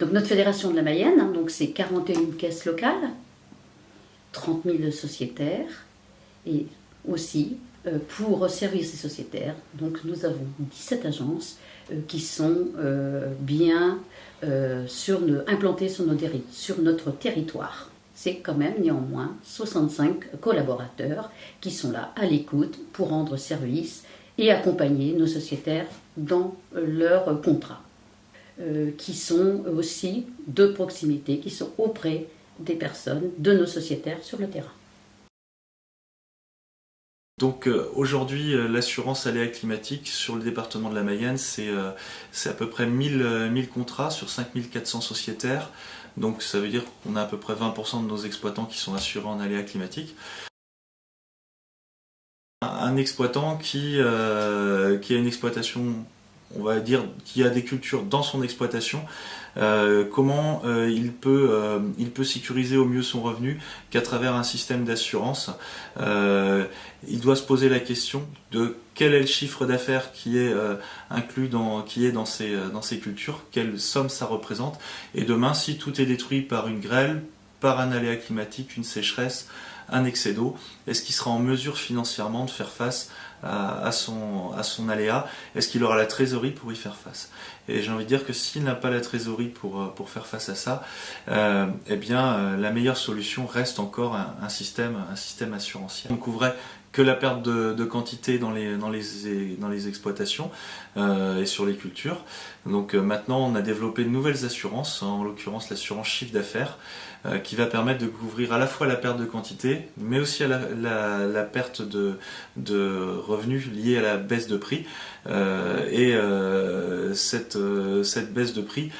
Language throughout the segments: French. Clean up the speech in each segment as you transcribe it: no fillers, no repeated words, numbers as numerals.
Donc notre fédération de la Mayenne, hein, donc c'est 41 caisses locales, 30 000 sociétaires, et aussi pour servir ces sociétaires, donc nous avons 17 agences qui sont bien implantées sur notre territoire. C'est quand même néanmoins 65 collaborateurs qui sont là à l'écoute pour rendre service et accompagner nos sociétaires dans leurs contrats, qui sont aussi de proximité, qui sont auprès des personnes, de nos sociétaires sur le terrain. Donc aujourd'hui, l'assurance aléa climatique sur le département de la Mayenne, c'est à peu près 1000 contrats sur 5400 sociétaires. Donc ça veut dire qu'on a à peu près 20% de nos exploitants qui sont assurés en aléa climatique. Un exploitant qui a une exploitation, on va dire, qui a des cultures dans son exploitation, comment il peut sécuriser au mieux son revenu qu'à travers un système d'assurance. Il doit se poser la question de quel est le chiffre d'affaires qui est inclus dans ces cultures, quelle somme ça représente, et demain, si tout est détruit par une grêle, par un aléa climatique, une sécheresse, un excès d'eau, est-ce qu'il sera en mesure financièrement de faire face à son aléa? Est-ce qu'il aura la trésorerie pour y faire face? Et j'ai envie de dire que s'il n'a pas la trésorerie pour faire face à ça, eh bien la meilleure solution reste encore un système assurantiel. On ne couvrait que la perte de quantité dans les exploitations et sur les cultures. Donc maintenant on a développé de nouvelles assurances, en l'occurrence l'assurance chiffre d'affaires, qui va permettre de couvrir à la fois la perte de quantité, mais aussi la perte de revenus liés à la baisse de prix. Cette baisse de prix,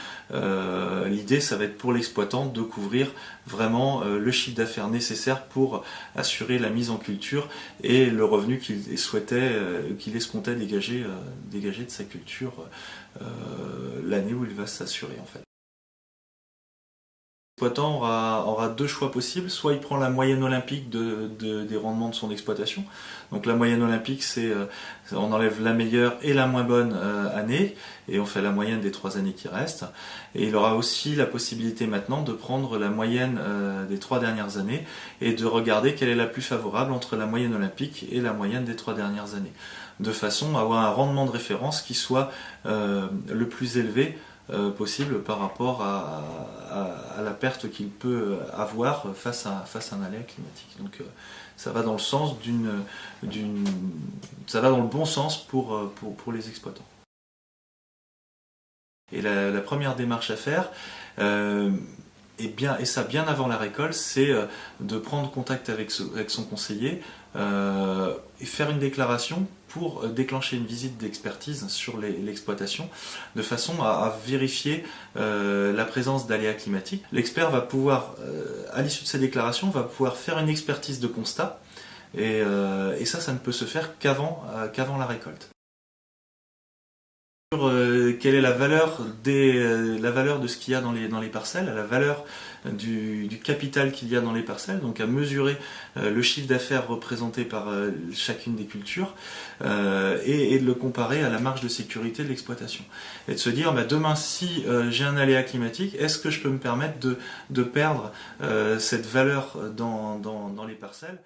l'idée ça va être pour l'exploitant de couvrir vraiment le chiffre d'affaires nécessaire pour assurer la mise en culture et le revenu qu'il escomptait dégager de sa culture l'année où il va s'assurer en fait. L'exploitant aura deux choix possibles, soit il prend la moyenne olympique des rendements de son exploitation. Donc la moyenne olympique, c'est on enlève la meilleure et la moins bonne année, et on fait la moyenne des 3 années qui restent. Et il aura aussi la possibilité maintenant de prendre la moyenne des 3 dernières années et de regarder quelle est la plus favorable entre la moyenne olympique et la moyenne des 3 dernières années, de façon à avoir un rendement de référence qui soit le plus élevé possible par rapport à la perte qu'il peut avoir face à un aléa climatique. Donc ça va dans le sens ça va dans le bon sens pour les exploitants. Et la première démarche à faire, et ça bien avant la récolte, c'est de prendre contact avec son conseiller et faire une déclaration pour déclencher une visite d'expertise sur l'exploitation, de façon à vérifier la présence d'aléas climatiques. L'expert va pouvoir, à l'issue de ces déclarations, va pouvoir faire une expertise de constat, et ça ne peut se faire qu'avant la récolte. Quelle est la valeur de ce qu'il y a dans les parcelles, la valeur du capital qu'il y a dans les parcelles, donc à mesurer le chiffre d'affaires représenté par chacune des cultures et de le comparer à la marge de sécurité de l'exploitation. Et de se dire, demain si j'ai un aléa climatique, est-ce que je peux me permettre de perdre cette valeur dans les parcelles ?